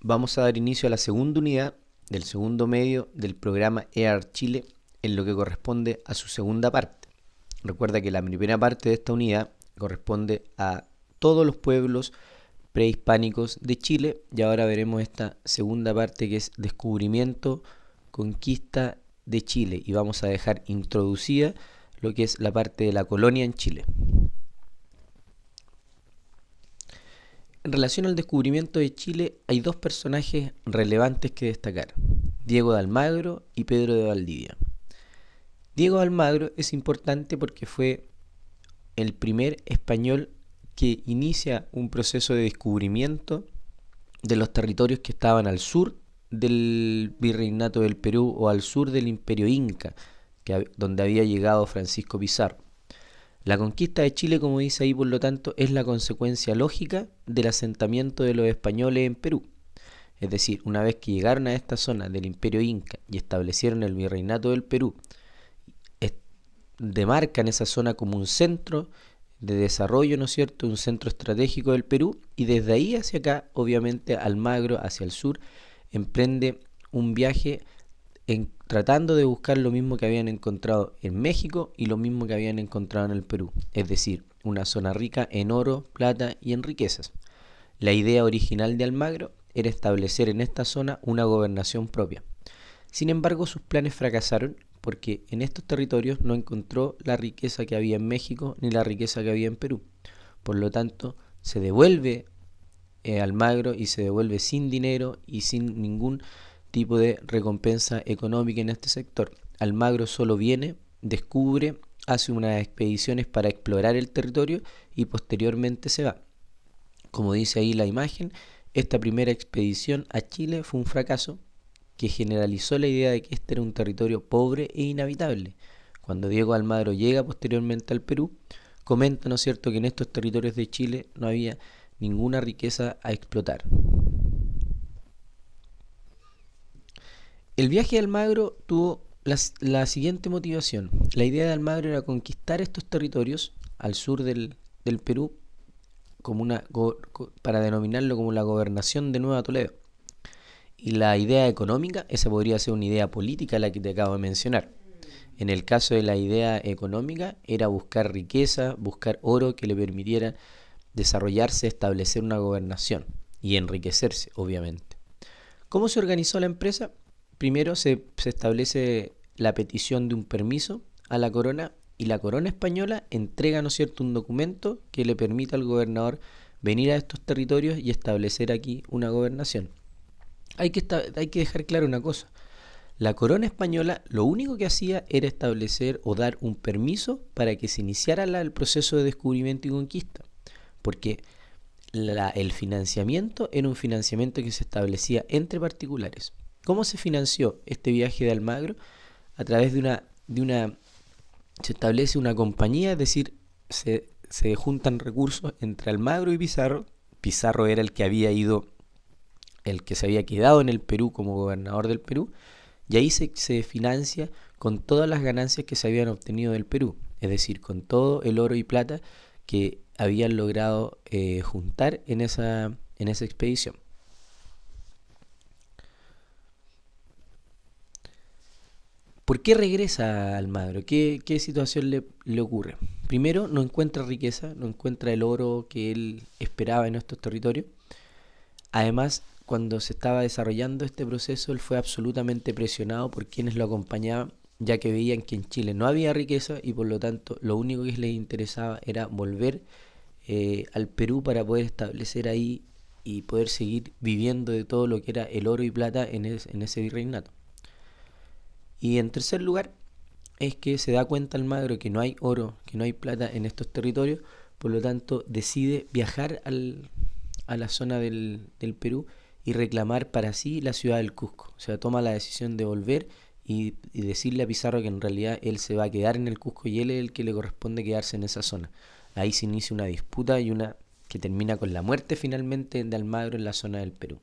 Vamos a dar inicio a la segunda unidad del segundo medio del programa EAR Chile en lo que corresponde a su segunda parte. Recuerda que la primera parte de esta unidad corresponde a todos los pueblos prehispánicos de Chile y ahora veremos esta segunda parte que es descubrimiento, conquista de Chile y vamos a dejar introducida lo que es la parte de la colonia en Chile. En relación al descubrimiento de Chile hay dos personajes relevantes que destacar, Diego de Almagro y Pedro de Valdivia. Diego de Almagro es importante porque fue el primer español que inicia un proceso de descubrimiento de los territorios que estaban al sur del Virreinato del Perú o al sur del Imperio Inca, donde había llegado Francisco Pizarro. La conquista de Chile, como dice ahí, por lo tanto, es la consecuencia lógica del asentamiento de los españoles en Perú. Es decir, una vez que llegaron a esta zona del Imperio Inca y establecieron el Virreinato del Perú, demarcan esa zona como un centro de desarrollo, ¿no es cierto?, un centro estratégico del Perú, y desde ahí hacia acá, obviamente, Almagro, hacia el sur, emprende un viaje tratando de buscar lo mismo que habían encontrado en México y lo mismo que habían encontrado en el Perú, es decir, una zona rica en oro, plata y en riquezas. La idea original de Almagro era establecer en esta zona una gobernación propia. Sin embargo, sus planes fracasaron porque en estos territorios no encontró la riqueza que había en México ni la riqueza que había en Perú. Por lo tanto, se devuelve Almagro y se devuelve sin dinero y sin ningún tipo de recompensa económica en este sector. Almagro solo viene, descubre, hace unas expediciones para explorar el territorio y posteriormente se va. Como dice ahí la imagen, esta primera expedición a Chile fue un fracaso que generalizó la idea de que este era un territorio pobre e inhabitable. Cuando Diego Almagro llega posteriormente al Perú, comenta, ¿no es cierto?, que en estos territorios de Chile no había ninguna riqueza a explotar. El viaje de Almagro tuvo la siguiente motivación. La idea de Almagro era conquistar estos territorios al sur del Perú como para denominarlo como la gobernación de Nueva Toledo. Y la idea económica, esa podría ser una idea política la que te acabo de mencionar. En el caso de la idea económica era buscar riqueza, buscar oro que le permitiera desarrollarse, establecer una gobernación y enriquecerse, obviamente. ¿Cómo se organizó la empresa? Primero se establece la petición de un permiso a la corona y la corona española entrega, ¿no es cierto?, un documento que le permite al gobernador venir a estos territorios y establecer aquí una gobernación. Hay que dejar claro una cosa. La corona española lo único que hacía era establecer o dar un permiso para que se iniciara el proceso de descubrimiento y conquista. Porque el financiamiento era un financiamiento que se establecía entre particulares. ¿Cómo se financió este viaje de Almagro? A través se establece una compañía, es decir, se juntan recursos entre Almagro y Pizarro. Pizarro era el que se había quedado en el Perú como gobernador del Perú, y ahí se financia con todas las ganancias que se habían obtenido del Perú, es decir, con todo el oro y plata que habían logrado juntar en esa expedición. ¿Por qué regresa Almagro? ¿Qué situación le ocurre? Primero, no encuentra riqueza, no encuentra el oro que él esperaba en estos territorios. Además, cuando se estaba desarrollando este proceso, él fue absolutamente presionado por quienes lo acompañaban, ya que veían que en Chile no había riqueza y por lo tanto lo único que les interesaba era volver al Perú para poder establecer ahí y poder seguir viviendo de todo lo que era el oro y plata en ese virreinato. Y en tercer lugar, es que se da cuenta Almagro que no hay oro, que no hay plata en estos territorios, por lo tanto decide viajar a la zona del Perú y reclamar para sí la ciudad del Cusco. O sea, toma la decisión de volver y decirle a Pizarro que en realidad él se va a quedar en el Cusco y él es el que le corresponde quedarse en esa zona. Ahí se inicia una disputa y que termina con la muerte finalmente de Almagro en la zona del Perú.